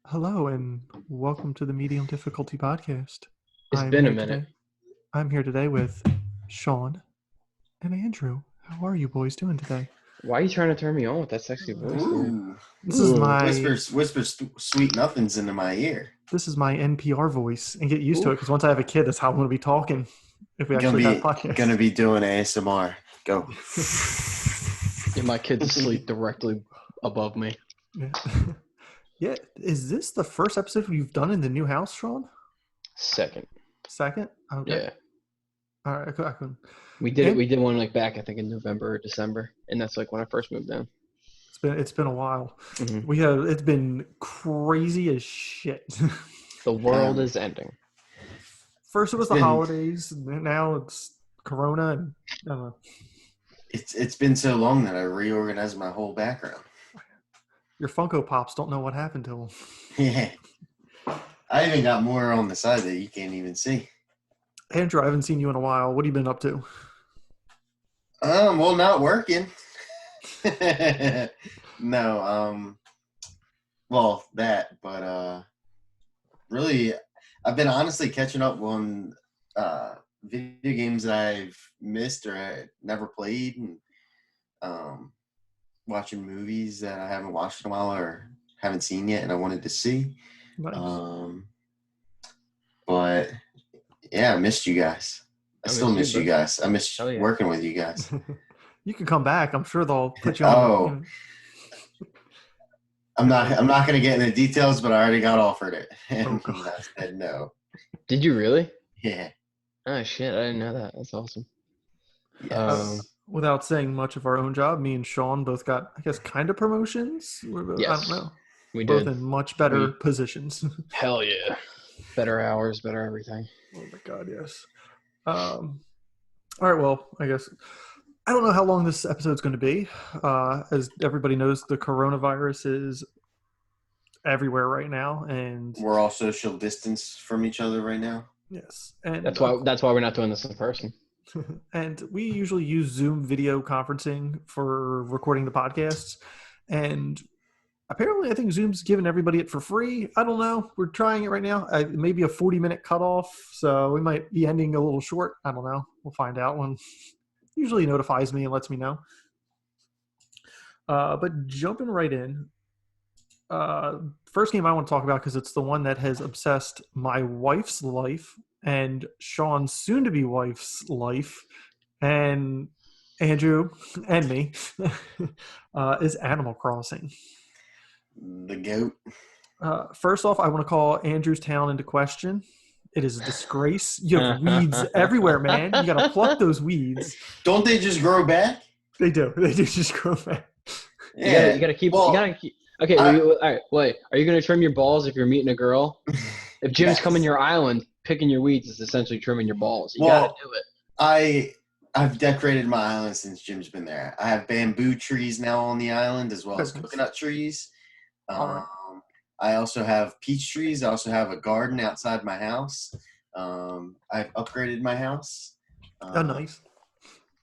Hello and welcome to the Medium Difficulty Podcast. It's I'm been a here minute. today. I'm here today with Sean and Andrew. How are you boys doing today? Why are you trying to turn me on with that sexy voice, dude? Ooh, This is Ooh. my sweet nothings into my ear. this is my NPR voice, and get used to it Oof. because once I have a kid, that's how I'm going to be talking. If we Gonna actually have be podcasts, gonna be doing ASMR. Go. Yeah, my kids sleep directly above me. yeah. Yeah. Is this the first episode you've done in the new house, Sean? Second. Second? Okay. Yeah. All right. I can. We did it. And We did one back, I think, in November or December. And that's when I first moved in. It's been a while. Mm-hmm. It's been crazy as shit. The world is ending. First it was the holidays, and now it's Corona, and I don't know. It's been so long that I reorganized my whole background. Your Funko Pops don't know what happened to them. Yeah. I even got more on the side that you can't even see. Andrew, I haven't seen you in a while. What have you been up to? Well, not working. No, well, really, I've been honestly catching up on video games that I've missed or I never played, and watching movies that I haven't watched in a while or haven't seen yet and I wanted to see. Nice. But yeah, I missed you guys. I still miss you guys. I miss working with you guys. You can come back. I'm sure they'll put you on. Oh, I'm not going to get into details, but I already got offered it, and I said no. Did you really? Yeah. Oh shit! I didn't know that. That's awesome. Yes. Without saying much of our own job, me and Sean both got, I guess, kind of promotions. Yes, I don't know. We both did. in much better positions. Hell yeah! Better hours, better everything. Oh my god, yes. All right, well, I guess I don't know how long this episode's going to be. As everybody knows, the coronavirus is everywhere right now, and we're all social distance from each other right now. Yes, and that's why we're not doing this in person. And we usually use Zoom video conferencing for recording the podcasts, and apparently I think Zoom's giving everybody it for free. I don't know. We're trying it right now. Maybe a 40-minute cutoff, so we might be ending a little short. I don't know. We'll find out when. Usually notifies me and lets me know. But jumping right in, first game I want to talk about because it's the one that has obsessed my wife's life and Sean's soon-to-be wife's life, and Andrew and me, is Animal Crossing. The GOAT. First off, I want to call Andrew's town into question. It is a disgrace. You have weeds everywhere, man. You got to pluck those weeds. Don't they just grow back? They do. They do just grow back. Yeah, you gotta keep. Okay, all right. Wait, are you gonna trim your balls if you're meeting a girl? If Jim's coming your island, picking your weeds is essentially trimming your balls. You gotta do it. I've decorated my island since Jim's been there. I have bamboo trees now on the island as well as coconut trees. I also have peach trees. I also have a garden outside my house. I've upgraded my house. Nice.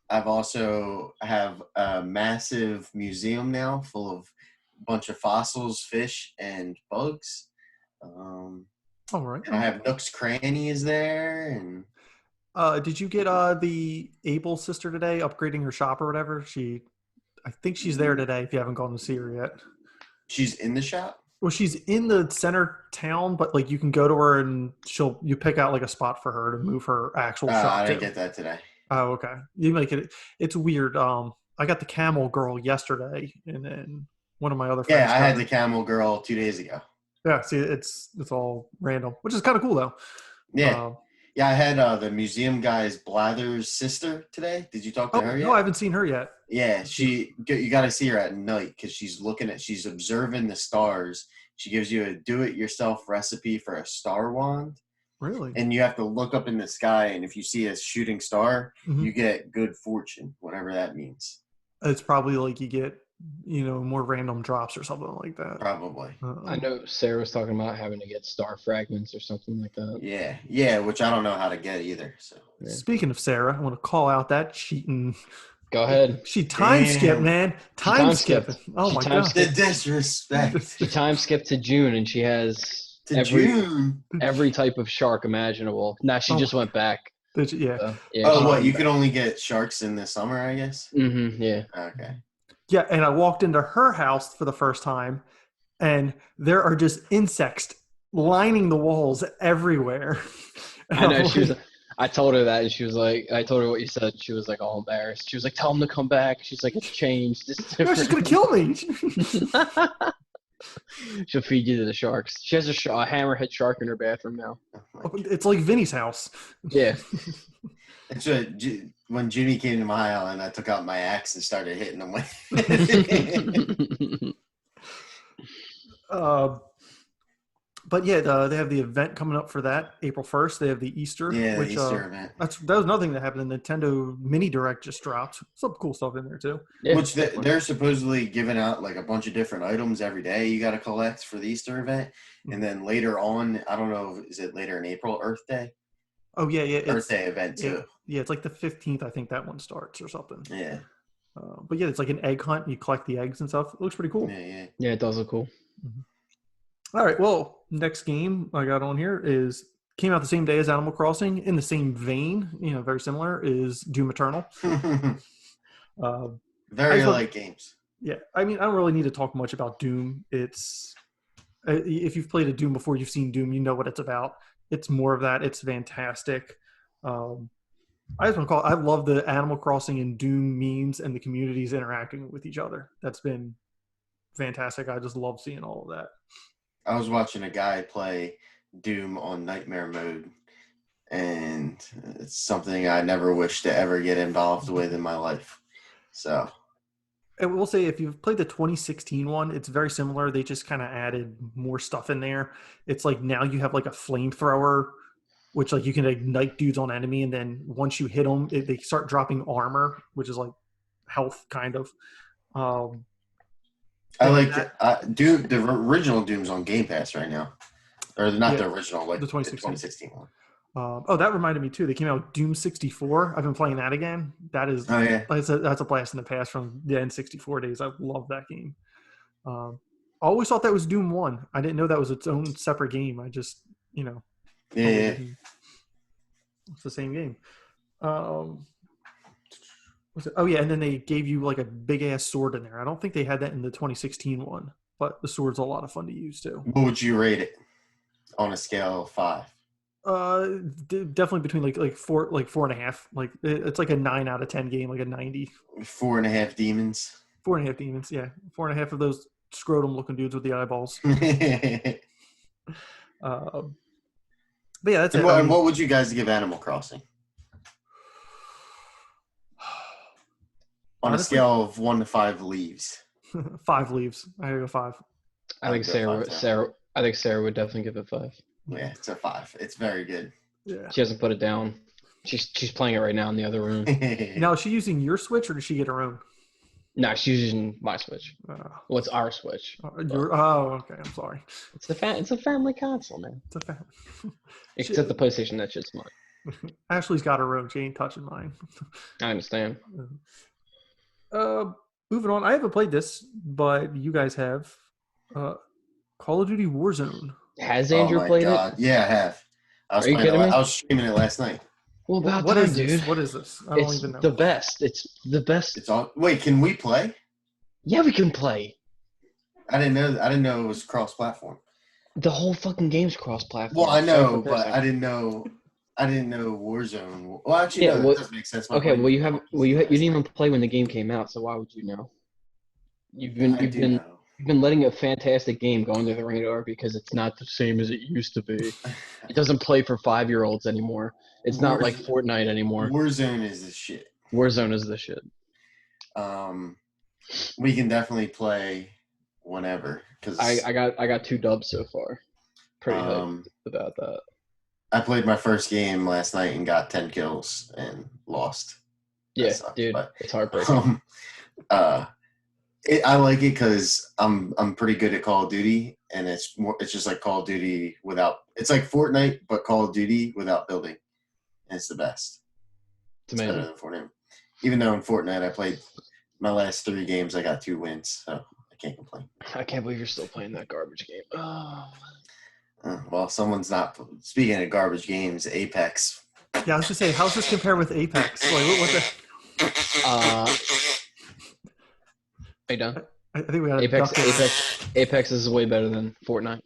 I've also have a massive museum now full of a bunch of fossils, fish, and bugs. All right. And I have Nook's Cranny is there. And did you get the Able sister today upgrading her shop or whatever? I think she's there today if you haven't gone to see her yet. She's in the shop? Well, she's in the center town, but like you can go to her and you pick out like a spot for her to move her actual shop. I didn't get that today. Oh, okay. You make it. It's weird. I got the camel girl yesterday, and then one of my other friends. Yeah, I had the camel girl 2 days ago. Yeah, see, it's all random, which is kind of cool though. Yeah. I had the museum guy's Blather's sister today. Did you talk to her yet? No, I haven't seen her yet. Yeah, you got to see her at night because she's observing the stars. She gives you a do-it-yourself recipe for a star wand. Really? And you have to look up in the sky, and if you see a shooting star, you get good fortune, whatever that means. It's probably like you get, more random drops or something like that. Probably. I know Sarah was talking about having to get star fragments or something like that. Yeah, which I don't know how to get either. So Speaking of Sarah, I want to call out that cheating Go ahead. She time skipped, man. Time skipping. Oh my god. The disrespect. She time skipped to June, and she has June. every type of shark imaginable. Nah, she just went back. Yeah. Oh, what? You can only get sharks in the summer, I guess? Mm-hmm, yeah. Okay. Yeah, and I walked into her house for the first time, and there are just insects lining the walls everywhere. I know. I told her that, and she was like, I told her what you said. She was like all embarrassed. She was like, tell him to come back. She's like, it's changed. It's No, she's going to kill me. She'll feed you to the sharks. She has a hammerhead shark in her bathroom now. It's like Vinny's house. Yeah. That's what, when Junie came to my island, I took out my axe and started hitting them with But yeah, they have the event coming up for that April 1st. They have the Easter. Yeah, the Easter event. That was another thing that happened. The Nintendo Mini Direct just dropped. Some cool stuff in there too. Yeah, which they're supposedly giving out like a bunch of different items every day you got to collect for the Easter event. And then later on, I don't know, is it later in April, Earth Day? Oh, yeah. Earth Day event too. Yeah, it's like the 15th, I think that one starts or something. Yeah. But yeah, it's like an egg hunt. You collect the eggs and stuff. It looks pretty cool. Yeah, it does look cool. Mm-hmm. All right, well, next game I got on here came out the same day as Animal Crossing, in the same vein, very similar, is Doom Eternal. Very light games. Yeah, I mean, I don't really need to talk much about Doom. It's if you've played a Doom before, you've seen Doom, you know what it's about. It's more of that. It's fantastic. I just want to I love the Animal Crossing and Doom memes and the communities interacting with each other. That's been fantastic. I just love seeing all of that. I was watching a guy play Doom on Nightmare mode, and it's something I never wish to ever get involved with in my life. So, I will say, if you've played the 2016 one, it's very similar. They just kind of added more stuff in there. It's like now you have like a flamethrower, which like you can ignite dudes on enemy, and then once you hit them, they start dropping armor, which is like health kind of. I like Doom. The original Doom's on Game Pass right now, or not the original, like the 2016 one. That reminded me too. They came out with Doom 64. I've been playing that again. That is, that's a blast in the past from the N64 days. I love that game. I always thought that was Doom 1. I didn't know that was its own separate game. I just, it's the same game. And then they gave you like a big ass sword in there. I don't think they had that in the 2016 one, but the sword's a lot of fun to use too. What would you rate it on a scale of 5? Definitely between like 4.5. Like it's like a 9 out of 10 game, like a 90. 4.5 demons. 4.5 demons, yeah. 4.5 of those scrotum looking dudes with the eyeballs. But yeah, that's it. And what would you guys give Animal Crossing? On honestly, a scale of 1 to 5 leaves. 5 leaves. I gotta go 5. I think Sarah would definitely give it 5. Yeah, it's a 5. It's very good. Yeah. She hasn't put it down. She's playing it right now in the other room. Now, is she using your Switch or does she get her own? No, she's using my Switch. Well, it's our Switch. Okay. I'm sorry. It's a family console, man. It's a family. Except the PlayStation, that shit's mine. Ashley's got her own. She ain't touching mine. I understand. Moving on. I haven't played this, but you guys have. Call of Duty Warzone. Has Andrew played it? Yeah, I have. Are you kidding me? I was streaming it last night. Well, what is this? What is this? I don't even know. The best. It's the best. It's all. Wait, can we play? Yeah, we can play. I didn't know it was cross-platform. The whole fucking game's cross-platform. Well, I know, but I didn't know Warzone. Well, actually, that doesn't make sense. Okay, you didn't even play when the game came out, so why would you know? You've been letting a fantastic game go under the radar because it's not the same as it used to be. It doesn't play for 5-year-olds anymore. It's not like Fortnite anymore. Warzone is the shit. Warzone is the shit. We can definitely play whenever. Cause I got 2 dubs so far. Pretty hyped about that. I played my first game last night and got 10 kills and lost. Yeah, sucks, dude, it's heartbreaking. I like it because I'm pretty good at Call of Duty, and it's just like Call of Duty without. It's like Fortnite, but Call of Duty without building. And it's the best. It's amazing. Better than Fortnite. Even though in Fortnite I played my last 3 games, I got 2 wins, so I can't complain. I can't believe you're still playing that garbage game. Oh. Well, someone's not. Speaking of garbage games, Apex. Yeah, I was just saying, how's this compare with Apex? Like, what the? Are you done? I think we had Apex is way better than Fortnite.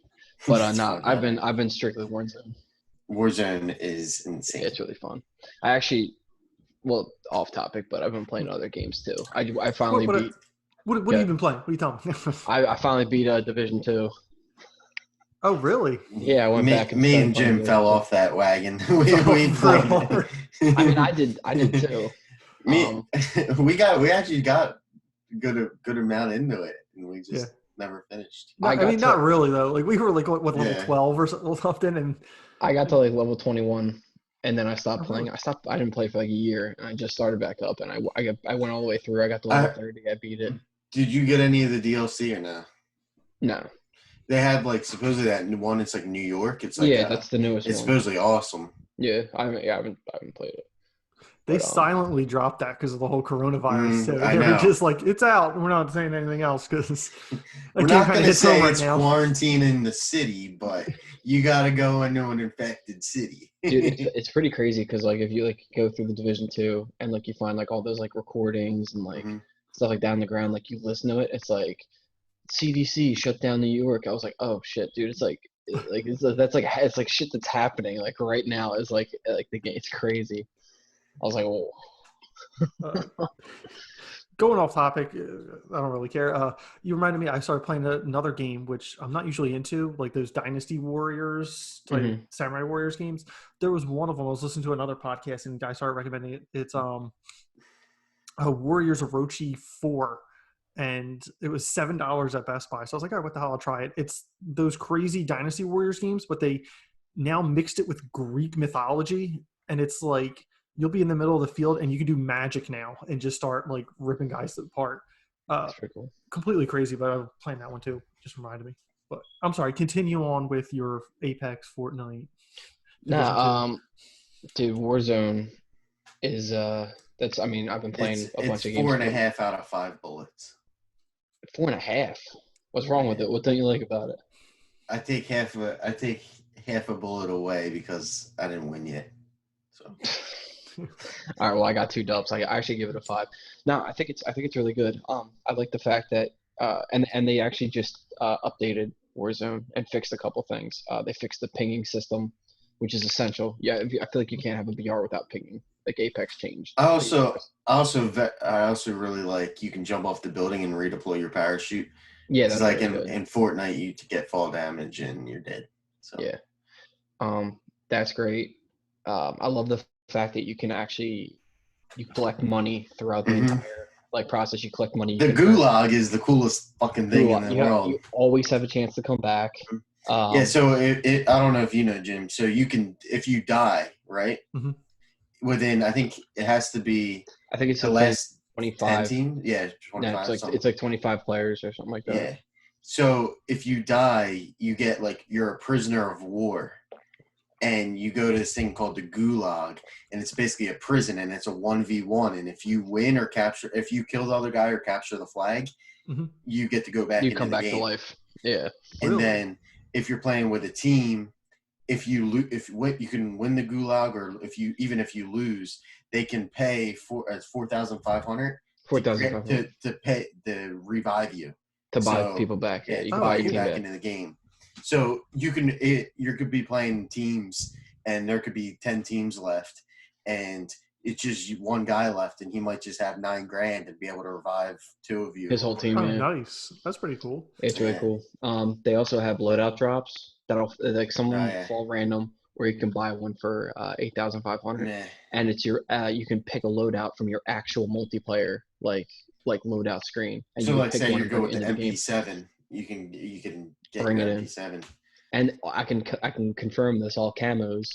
But no, I've been strictly Warzone. Warzone is insane. Yeah, it's really fun. I actually, well, off topic, but I've been playing other games too. I finally beat. What have you been playing? What are you telling me? I finally beat Division 2. Oh, really? Yeah, I went back. Me and Jim fell off that wagon. we played. I mean, I did too. We actually got good amount into it, and we just never finished. I mean, not really though. Like we were like what level 12 or something, and I got to like level 21, and then I stopped playing. I didn't play for like a year, and I just started back up, and I went all the way through. I got to level 30. I beat it. Did you get any of the DLC or no? No. They had like supposedly that one. It's like New York. It's like that's the newest. It's supposedly awesome. Yeah, I haven't played it. They silently dropped that because of the whole coronavirus. So they were just like, it's out. We're not saying anything else because we're not going to say it's quarantine in the city, but you got to go into an infected city. Dude, it's pretty crazy because like if you like go through the Division 2 and like you find like all those like recordings and like stuff like down the ground, like you listen to it, it's like CDC shut down New York. I was like, oh shit, dude, it's like it's like shit that's happening like right now. Is like the game. It's crazy. I was like, whoa. Going off topic, I don't really care. You reminded me, I started playing another game, which I'm not usually into, like those Dynasty Warriors, like Samurai Warriors games. There was one of them, I was listening to another podcast, and the guy started recommending it. It's Warriors Orochi 4, and it was $7 at Best Buy. So I was like, all right, what the hell, I'll try it. It's those crazy Dynasty Warriors games, but they now mixed it with Greek mythology, and it's like, you'll be in the middle of the field and you can do magic now and just start like ripping guys apart. That's pretty cool. Completely crazy, but I'm playing that one too. Just reminded me. But I'm sorry. Continue on with your Apex Fortnite. Dude, Warzone is that's. I mean, I've been playing a bunch of games. 4.5 out of 5 bullets. 4.5. What's wrong with it? What don't you like about it? I take half a bullet away because I didn't win yet. So. All right, well, I got 2 dubs. I actually give it a 5. No, I think it's really good. I like the fact that and they actually just updated Warzone and fixed a couple things. They fixed the pinging system, which is essential. Yeah, I feel like you can't have a BR without pinging. Like Apex changed. I also really like you can jump off the building and redeploy your parachute. Yeah, that's like in Fortnite, you get fall damage and you're dead. So yeah, that's great. I love the fact that you can actually collect money throughout the entire like process. You collect money. The gulag is the coolest fucking thing in the world. You always have a chance to come back. So I don't know if you know, Jim. So you can, if you die, right? Within, I think it has to be. I think it's the last 25 team. Yeah, 25. No, it's like 25 players or something like that. Yeah. So if you die, you get like you're a prisoner of war. And you go to this thing called the Gulag, and it's basically a prison, and it's a 1v1. And if you win or if you kill the other guy or capture the flag, you get to go back. You come back to life. Yeah. And then if you're playing with a team, if you can win the Gulag, or if you lose, they can pay $4,500 to pay to revive you to buy people back. Yeah, you can buy you back into the game. So you could be playing teams, and there could be 10 teams left, and it's just one guy left, and he might just have $9,000 and be able to revive 2 of you. His whole team. Oh, nice! That's pretty cool. It's really cool. They also have loadout drops that'll like some fall random, where you can buy one for $8,500, and it's your you can pick a loadout from your actual multiplayer like loadout screen. And so let's say you go with the MP7. You can get bring it MP7. And I can confirm this, all camos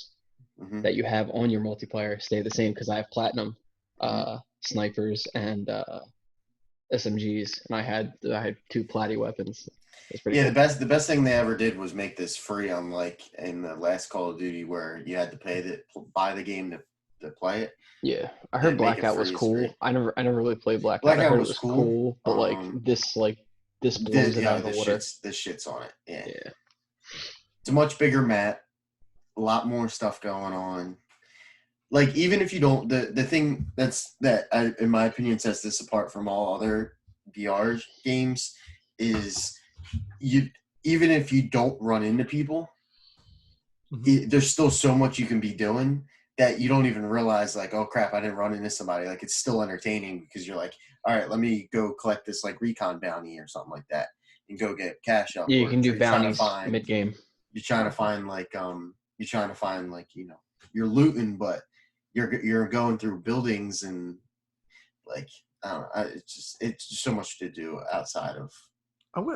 that you have on your multiplayer stay the same, because I have platinum snipers and SMGs, and I had 2 platy weapons. It's pretty cool. The best thing they ever did was make this free, unlike in the last Call of Duty where you had to buy the game to to play it. Yeah, I heard Blackout was cool. I never really played Blackout. I Blackout heard was it was cool, but this blows it out of the water. This shit's on it. Yeah. Yeah. It's a much bigger map, a lot more stuff going on. Like, even if you don't, the thing in my opinion sets this apart from all other VR games is even if you don't run into people, there's still so much you can be doing that you don't even realize, like, oh crap, I didn't run into somebody. Like, it's still entertaining because you're like, all right, let me go collect this like recon bounty or something like that and go get cash up. Yeah, you can do bounties mid game. You're trying to find you're looting, but you're going through buildings and like I don't know. It's just so much to do outside of.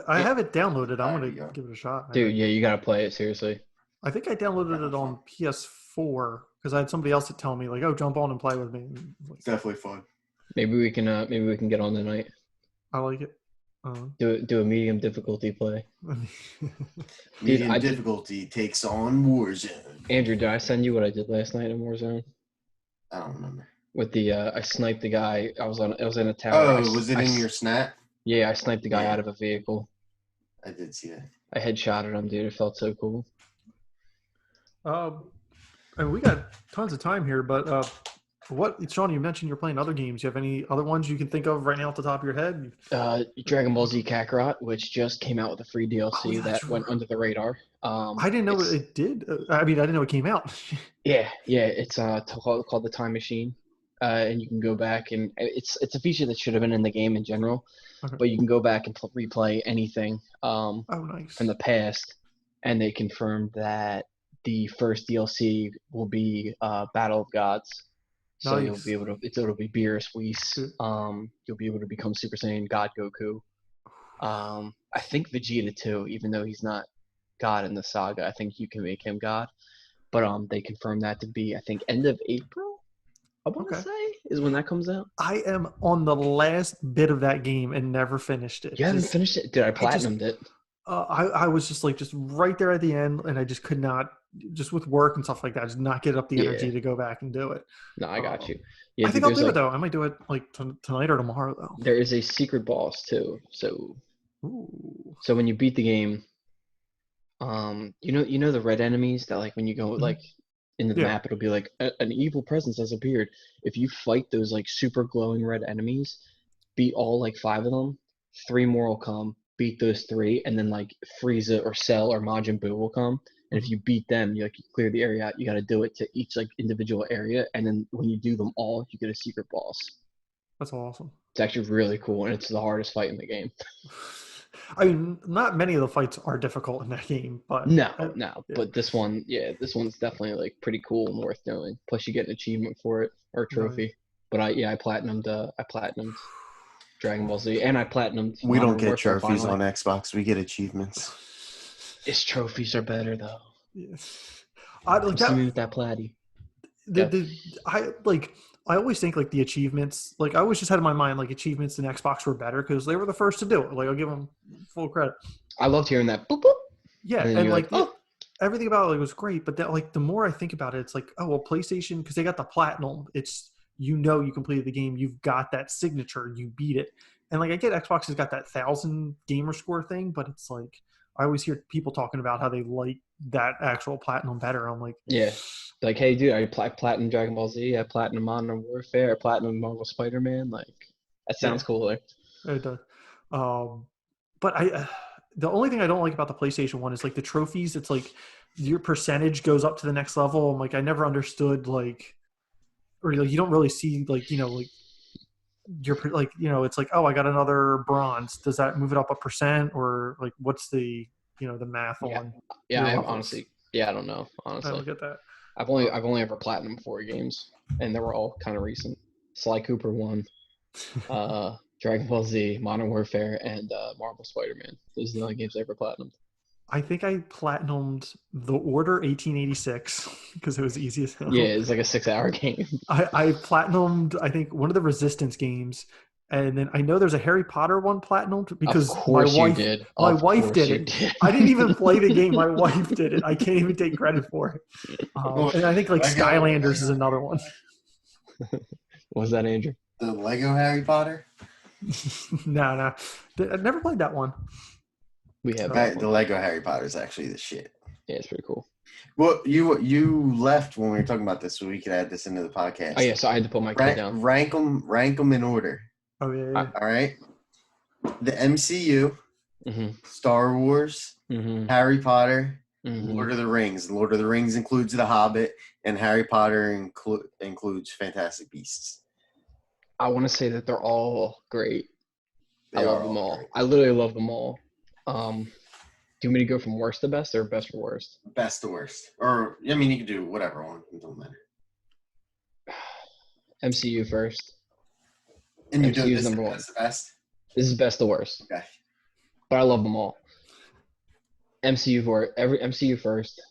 I have it downloaded. I'm gonna give it a shot. Dude, yeah, you gotta play it seriously. I think I downloaded it on PS4 because I had somebody else that tell me like, "Oh, jump on and play with me." It's definitely fun. Maybe we can get on tonight. I like it. Do a medium difficulty play. Medium difficulty takes on Warzone. Andrew, did I send you what I did last night in Warzone? I don't remember. With the I sniped the guy. I was in a tower. Oh, was it in your snap? Yeah, I sniped the guy out of a vehicle. I did see that. I headshotted him, dude. It felt so cool. And we got tons of time here, but Sean, you mentioned you're playing other games. You have any other ones you can think of right now off the top of your head? Dragon Ball Z Kakarot, which just came out with a free DLC that went under the radar. I didn't know it did. I didn't know it came out. yeah, it's called the Time Machine, and you can go back and it's a feature that should have been in the game in general, but you can go back and replay anything nice. from the past, and they confirmed that the first DLC will be Battle of Gods. So nice. You'll be able to. It'll be Beerus Whis. You'll be able to become Super Saiyan God Goku. I think Vegeta too, even though he's not God in the saga. I think you can make him God. But they confirmed that to be, I think, end of April. I want to say is when that comes out. I am on the last bit of that game and never finished it. You haven't finished it? Dude, I platinumed it. I was just right there at the end, and I just could not. Just with work and stuff like that, just not get up the energy to go back and do it. No, I got you. Yeah, I think I'll do it though. I might do it like tonight or tomorrow though. There is a secret boss too. So when you beat the game, you know the red enemies that like when you go like into the map, it'll be like an evil presence has appeared. If you fight those like super glowing red enemies, beat all like 5 of them, 3 more will come. Beat those 3, and then like Frieza or Cell or Majin Buu will come. And if you beat them, you clear the area out. You got to do it to each like individual area, and then when you do them all, you get a secret boss. That's awesome. It's actually really cool, and it's the hardest fight in the game. I mean, not many of the fights are difficult in that game, but no. But this one's definitely like pretty cool and worth doing. Plus, you get an achievement for it or a trophy. Right. But I platinumed Dragon Ball Z, and I platinumed. We don't get trophies on Xbox. We get achievements. His trophies are better though. Yes. I like that. With that platy. I always think like the achievements. Like I always just had in my mind like achievements in Xbox were better because they were the first to do it. Like I'll give them full credit. I loved hearing that. Boop, boop. Yeah, and like everything about it was great. But that like the more I think about it, it's like PlayStation because they got the platinum. It's you completed the game. You've got that signature. You beat it. And like I get Xbox has got that 1,000 gamer score thing, but it's like. I always hear people talking about how they like that actual platinum better. I'm like, like, hey, dude, I platinum Dragon Ball Z, I platinum Modern Warfare, I platinum Marvel Spider-Man. Like, that sounds cooler. It does. But the only thing I don't like about the PlayStation 1 is like the trophies. It's like your percentage goes up to the next level. I'm like, I never understood like, or like you don't really see like you're like it's like I got another bronze. Does that move it up 1% or like what's the the math on? I honestly I don't know. Honestly, I don't get that. I've only ever platinumed 4 games, and they were all kind of recent. Sly Cooper 1, Dragon Ball Z, Modern Warfare, and Marvel Spider-Man. Those are the only games I ever platinumed. I think I platinumed The Order 1886 because it was easy as hell. Yeah, it's like a 6-hour game. I platinumed, I think, one of the Resistance games. And then I know there's a Harry Potter one platinumed because my wife did. I didn't even play the game. My wife did it. I can't even take credit for it. And I think like Skylanders is another one. What was that, Andrew? The Lego Harry Potter. No. I never played that one. We have The Lego Harry Potter is actually the shit. Yeah, it's pretty cool. Well, you left when we were talking about this, so we could add this into the podcast. Oh yeah, so I had to put my kid down. Rank them in order. Oh yeah. All right. The MCU, Star Wars, Harry Potter, Lord of the Rings. Lord of the Rings includes The Hobbit, and Harry Potter includes Fantastic Beasts. I want to say that they're all great. I love them all. Great. I literally love them all. Do you want me to go from worst to best or best to worst? Best to worst. Or, I mean, you can do whatever one. It don't matter. MCU first. And you're doing this number one. The best? This is best to worst. Okay. But I love them all. MCU first.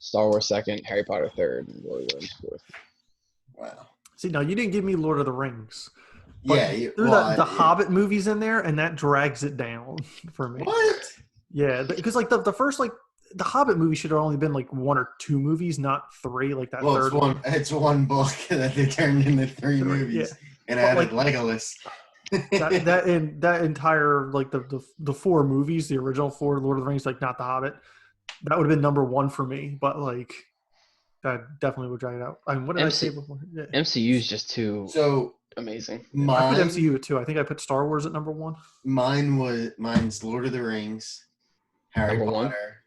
Star Wars second. Harry Potter third. And Lord of the Rings fourth. Wow. See, now you didn't give me Lord of the Rings. Yeah. The Hobbit movies in there, and that drags it down for me. What? Yeah, because like the first the Hobbit movie should have only been like 1 or 2 movies, not 3 like that third one. It's one book that they turned into 3 movies and added Legolas. that entire like the 4 movies, the original 4 Lord of the Rings, like not the Hobbit, that would have been number 1 for me. But like that definitely would drag it out. I mean, what did I say before? Yeah. MCU is just too amazing. I put MCU at 2. I think I put Star Wars at number 1. Mine's Lord of the Rings, Harry number Potter,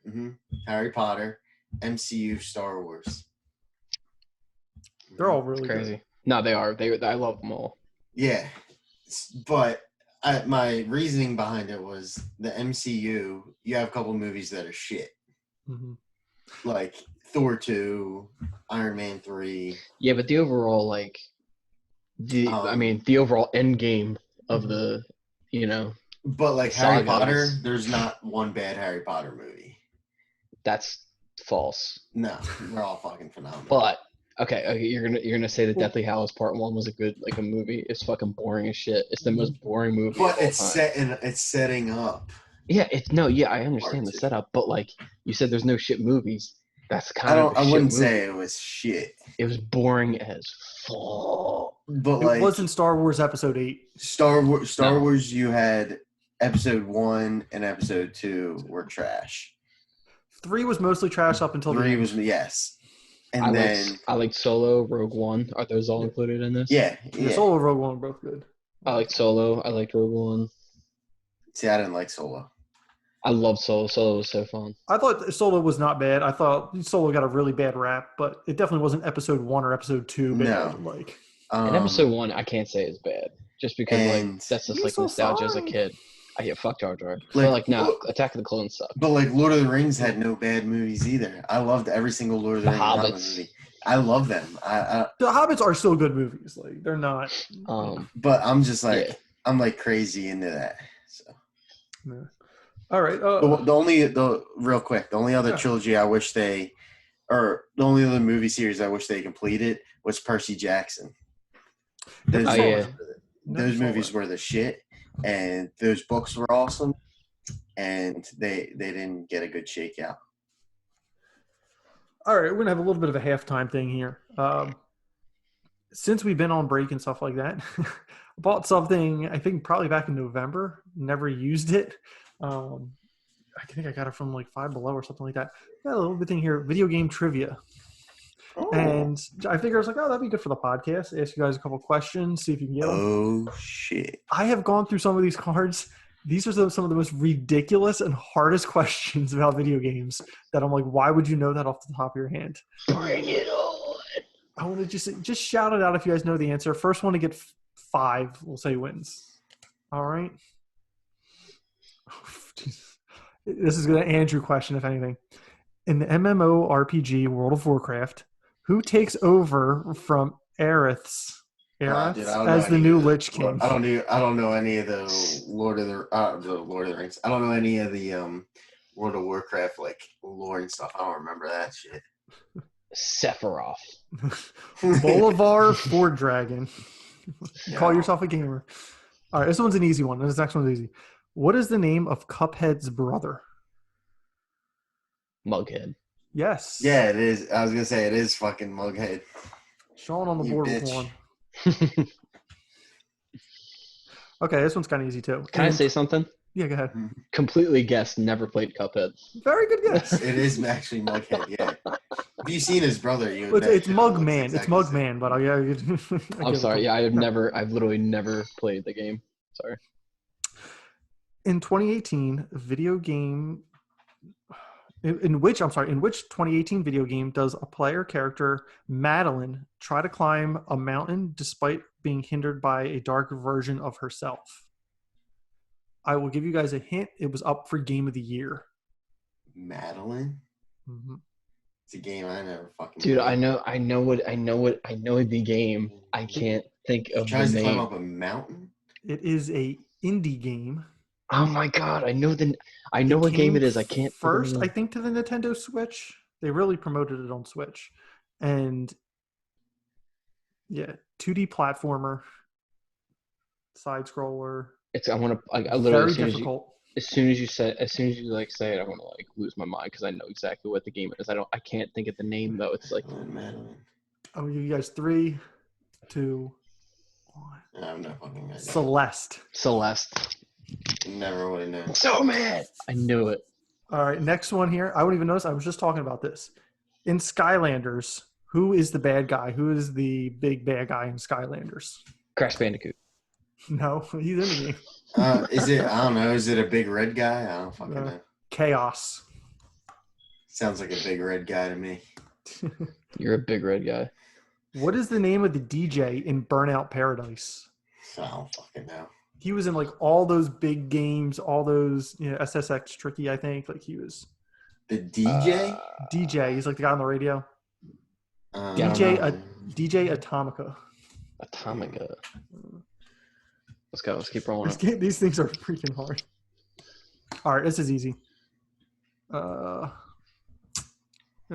Harry Potter, MCU, Star Wars. They're all really crazy. Good. No, they are. I love them all. Yeah, but my reasoning behind it was the MCU. You have a couple movies that are shit, like Thor 2, Iron Man 3. Yeah, but the overall the overall end game of the But like Harry Potter, there's not one bad Harry Potter movie. That's false. No, they're all fucking phenomenal. But okay, you're gonna say that Deathly Hallows Part 1 was a good a movie. It's fucking boring as shit. It's the most boring movie. But it's setting up. Yeah, I understand the setup, but like you said, there's no shit movies. That's kind of. I wouldn't say it was shit. It was boring as fuck. But it wasn't Star Wars Episode 8. Star Wars, you had Episode 1 and Episode 2 were trash. 3 was mostly trash up until 3 was yes. And I liked Solo, Rogue One. Are those all included in this? Yeah. Solo and Rogue One were both good. I liked Solo. I liked Rogue One. See, I didn't like Solo. I loved Solo. Solo was so fun. I thought Solo was not bad. I thought Solo got a really bad rap, but it definitely wasn't Episode 1 or Episode 2 bad. No. And Episode 1, I can't say is bad, just because that's just like nostalgia as a kid. I get fuck Jar Jar. Attack of the Clones sucked. But like Lord of the Rings had no bad movies either. I loved every single Lord of the Rings movie. I love them. The Hobbits are still good movies. Like they're not. But I'm just like I'm like crazy into that. So. Yeah. All right. The only other trilogy I wish the only other movie series I wish they completed was Percy Jackson. Those movies were the shit, and those books were awesome, and they didn't get a good shakeout. All right, we're gonna have a little bit of a halftime thing here. Since we've been on break and stuff like that, I bought something I think probably back in November. Never used it. I think I got it from like Five Below or something like that. Got a little bit thing here, video game trivia. Oh. And I figured I was like, that'd be good for the podcast. Ask you guys a couple questions, see if you can get them. Oh, shit. I have gone through some of these cards. These are some of the most ridiculous and hardest questions about video games that I'm like, why would you know that off the top of your hand? Bring it on. I want to just shout it out if you guys know the answer. First one to get 5, we'll say wins. All right. This is an Andrew question, if anything. In the MMORPG World of Warcraft, who takes over from Aerith as the new Lich King? I don't know any of the Lord of the Rings. I don't know any of the World of Warcraft like lore and stuff. I don't remember that shit. Sephiroth. Bolivar Ford Dragon. Call yourself a gamer. All right, this one's an easy one. This next one's easy. What is the name of Cuphead's brother? Mughead. Yes. Yeah, it is. I was gonna say it is fucking Mughead. Sean on the You board with bitch. one. Okay, this one's kind of easy too. Can I say something? Yeah, go ahead. Completely guessed. Never played Cuphead. Very good guess. It is actually Mughead, yeah. If you've seen his brother, you would Well, it's know. Mugman. It's Mugman, but I'm sorry. Yeah, I've literally never played the game. Sorry. In 2018, video game. In which 2018 video game does a player character, Madeline, try to climb a mountain despite being hindered by a dark version of herself? I will give you guys a hint. It was up for Game of the Year. Madeline? Mm-hmm. It's a game I never fucking Dude, played. I know the game. I can't think of the Tries to climb name. up a mountain? It is a indie game. Oh my god, I know what game it is. I can't first, think I think, to the Nintendo Switch. They really promoted it on Switch. And yeah, 2D platformer, side scroller. I literally Very difficult. as soon as you say it, I want to like lose my mind because I know exactly what the game is. I can't think of the name though. It's like Madeline. I'm gonna give you guys 3, 2, 1. I have no fucking idea. Celeste. Never would have known. I'm so mad. I knew it. All right, next one here. I wouldn't even notice. I was just talking about this. In Skylanders, who is the bad guy? Who is the big bad guy in Skylanders? Crash Bandicoot. No, he's in the game. Is it? I don't know. Is it a big red guy? I don't fucking know. Chaos. Sounds like a big red guy to me. You're a big red guy. What is the name of the DJ in Burnout Paradise? I don't fucking know. He was in like all those big games, all those SSX Tricky, I think. Like he was The DJ? DJ. He's like the guy on the radio. DJ DJ Atomica. Atomica. Let's go. Let's keep rolling. These things are freaking hard. All right, this is easy.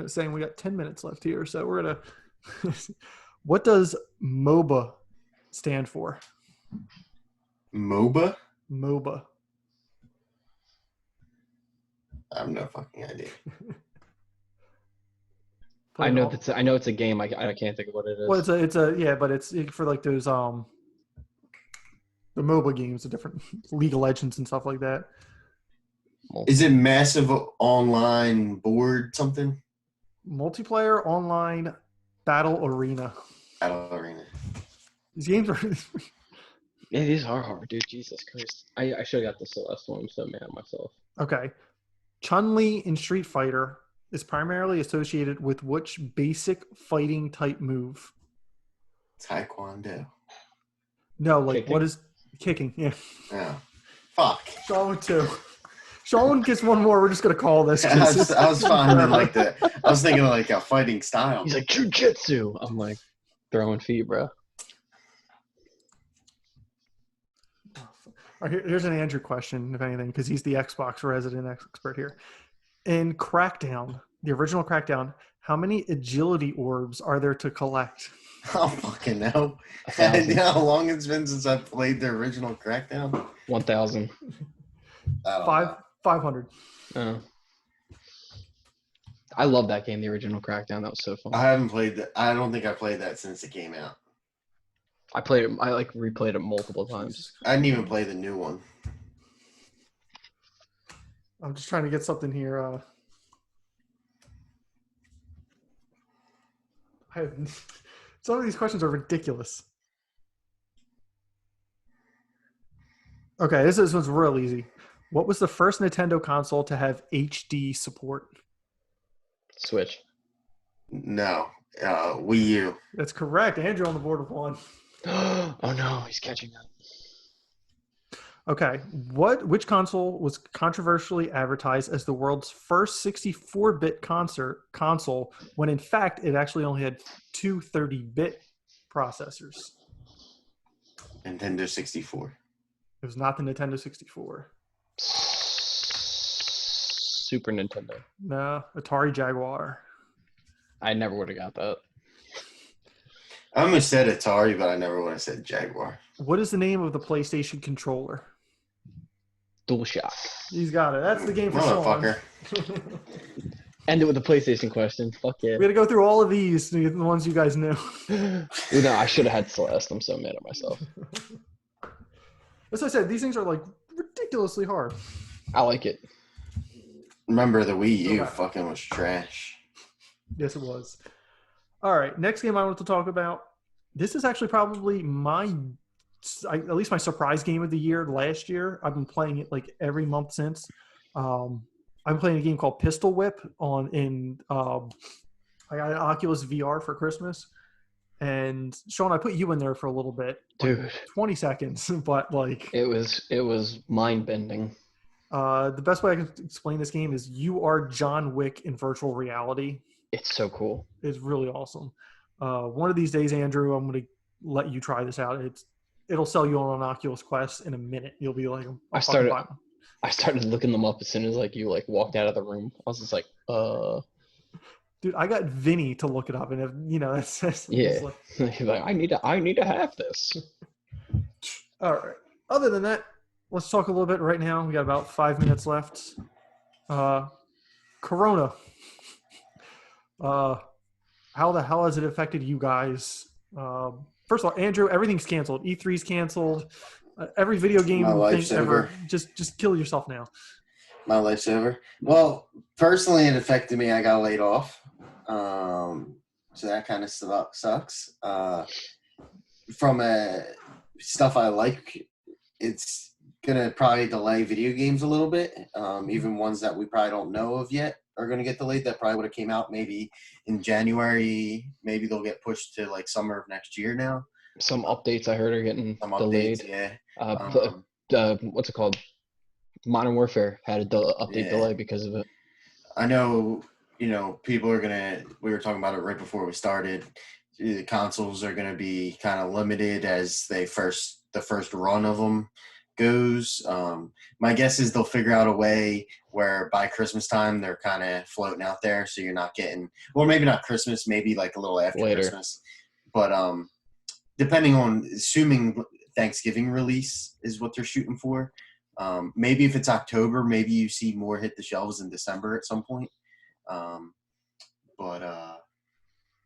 Saying we got 10 minutes left here, so we're gonna. What does MOBA stand for? MOBA? MOBA. I have no fucking idea. I know it's a game. I can't think of what it is. Well, but it's for like those the MOBA games, the different League of Legends and stuff like that. Is it massive online board something? Multiplayer online battle arena. Battle arena. These games are. Yeah, these are hard, dude. Jesus Christ. I should have got the Celeste one. I'm so mad at myself. Okay. Chun-Li in Street Fighter is primarily associated with which basic fighting type move? Taekwondo. No, like Kicking? what is kicking? Yeah. Oh. Fuck. Sean with 2. Sean gets one more. We're just gonna call this. I was finding like that. I was thinking of like a fighting style. He's like jujitsu. I'm like throwing feet, bro. All right, here's an Andrew question, if anything, because he's the Xbox resident expert here. In Crackdown, the original Crackdown, how many agility orbs are there to collect? Oh, fucking no. You know how long it's been since I played the original Crackdown? 1,000. 500. Oh. I love that game, the original Crackdown. That was so fun. I haven't played that. I don't think I played that since it came out. I played it. I like replayed it multiple times. I didn't even play the new one. I'm just trying to get something here. Some of these questions are ridiculous. Okay, this one's real easy. What was the first Nintendo console to have HD support? Switch. No. Wii U. That's correct. Andrew on the board with 1. Oh no, he's catching up. Okay, which console was controversially advertised as the world's first 64-bit console when in fact it actually only had 2 30-bit processors? Nintendo 64. It was not the Nintendo 64. Super Nintendo. No, Atari Jaguar. I never would have got that. I almost said Atari, but I never would have said Jaguar. What is the name of the PlayStation controller? DualShock. He's got it. That's the game for Sean. Motherfucker. End it with a PlayStation question. Fuck yeah. We got to go through all of these, the ones you guys knew. I should have had Celeste. I'm so mad at myself. As I said, these things are like ridiculously hard. I like it. Remember the Wii U fucking was trash. Yes, it was. All right, next game I want to talk about. This is actually probably at least my surprise game of the year last year. I've been playing it like every month since. I'm playing a game called Pistol Whip I got an Oculus VR for Christmas. And Sean, I put you in there for a little bit. Dude. Like 20 seconds, but like it was mind bending. The best way I can explain this game is you are John Wick in virtual reality. It's so cool. It's really awesome. One of these days, Andrew, I'm going to let you try this out. It'll sell you on an Oculus Quest in a minute. You'll be like, I started looking them up as soon as you walked out of the room. I was just like, Dude, I got Vinny to look it up, and that's yeah. Like, I need to have this. All right. Other than that, let's talk a little bit right now. We got about 5 minutes left. Corona. How the hell has it affected you guys? First of all, Andrew, everything's canceled. E3's canceled. Every video game thing ever. Just kill yourself now. My life's over. Well, personally, it affected me. I got laid off. So that kind of sucks. From stuff I like, it's going to probably delay video games a little bit. Even ones that we probably don't know of yet are going to get delayed. That probably would have came out maybe in January. Maybe they'll get pushed to summer of next year now. Some updates I heard are getting delayed. Yeah. What's it called? Modern Warfare had a update delay because of it. I know, people are we were talking about it right before we started. The consoles are going to be kind of limited as the first run of them goes. My guess is they'll figure out a way where by Christmas time they're kind of floating out there. So you're not getting, well, maybe not Christmas, maybe a little after later. Christmas. But depending on, assuming Thanksgiving release is what they're shooting for. Maybe if it's October, maybe you see more hit the shelves in December at some point. But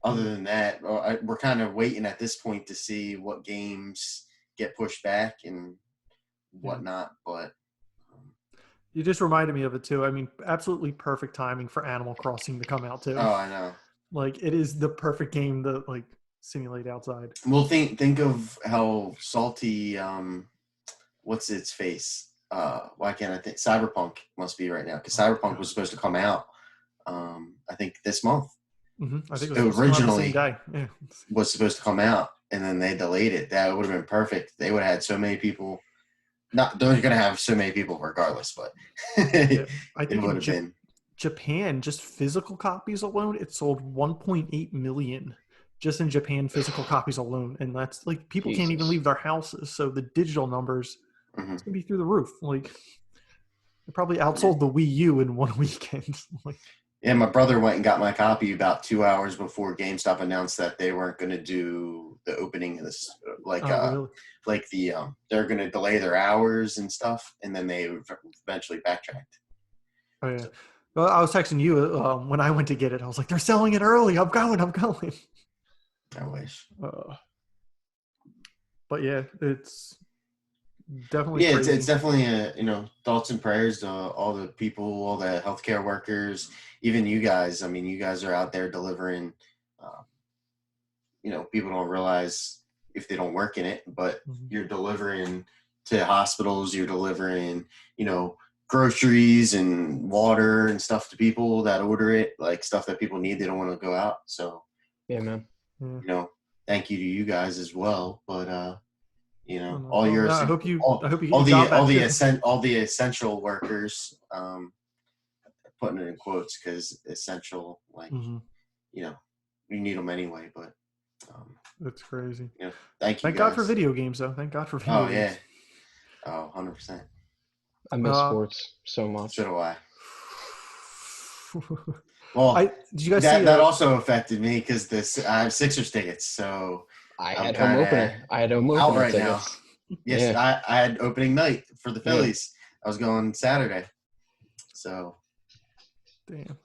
other than that, we're kind of waiting at this point to see what games get pushed back and whatnot. But you just reminded me of it too. I mean, absolutely perfect timing for Animal Crossing to come out too. Oh, I know. It is the perfect game to simulate outside. Well, think of how salty. What's its face? Why can't I think? Cyberpunk must be right now because Cyberpunk was supposed to come out. I think this month. Mm-hmm. I think it was originally was supposed to come out, and then they delayed it. That would have been perfect. They would have had so many people. They're going to have so many people regardless, but yeah, I think it would have been. Japan, just physical copies alone, it sold 1.8 million just in Japan, physical copies alone, and that's people can't even leave their houses. So the digital numbers. Mm-hmm. It's gonna be through the roof. They probably outsold the Wii U in one weekend. Yeah, my brother went and got my copy about 2 hours before GameStop announced that they weren't going to do the opening of this. Really? They're going to delay their hours and stuff, and then they eventually backtracked. Oh yeah. Well, I was texting you when I went to get it. I was like, "They're selling it early. I'm going." I wish. But yeah, it's. Definitely crazy. It's definitely thoughts and prayers to all the people, all the healthcare workers, even you guys. I mean, you guys are out there delivering. People don't realize if they don't work in it, but you're delivering to hospitals. You're delivering, groceries and water and stuff to people that order it, stuff that people need. They don't want to go out. So, yeah, man. Thank you to you guys as well. But all the essential workers, putting it in quotes because essential, you need them anyway. But that's crazy. Thank God for video games, though. Thank God for video games. Oh, 100%. I miss sports so much. So do I. Well, did you guys see that? That also affected me because I have Sixers tickets, so. I had home opener. I had home opener right now. Yes, yeah. I had opening night for the Phillies. I was going Saturday. So. Damn.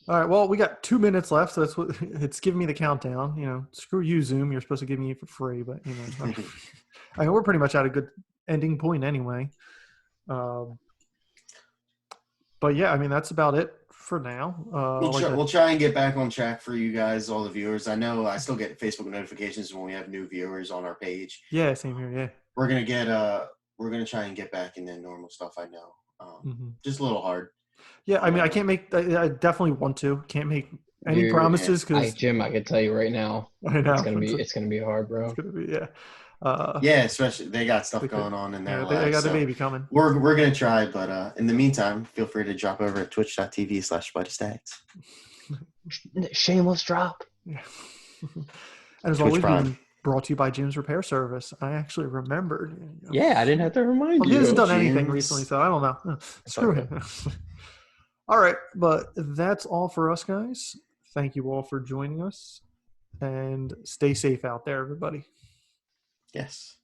All right. Well, we got 2 minutes left, so that's what it's giving me the countdown. Screw you, Zoom. You're supposed to give me it for free, but I mean, we're pretty much at a good ending point anyway. But yeah, I mean, that's about it for now. We'll try and get back on track for you guys, all the viewers. I know I still get Facebook notifications when we have new viewers on our page. Yeah, same here. Yeah, we're gonna try and get back into normal stuff. I know, just a little hard. Yeah, I mean, I can't make. I definitely want to. Can't make any promises because Jim, I can tell you right now, I know it's gonna be hard, bro. It's gonna be especially they got stuff going on in their lives. They got the baby coming. We're gonna try, but in the meantime, feel free to drop over at twitch.tv/SpiderStats. Shameless drop. Yeah. And as always, been brought to you by Jim's Repair Service. I actually remembered. Yeah, I didn't have to remind you. He hasn't done anything recently, so I don't know. Screw him. All right, but that's all for us, guys. Thank you all for joining us, and stay safe out there, everybody. Yes.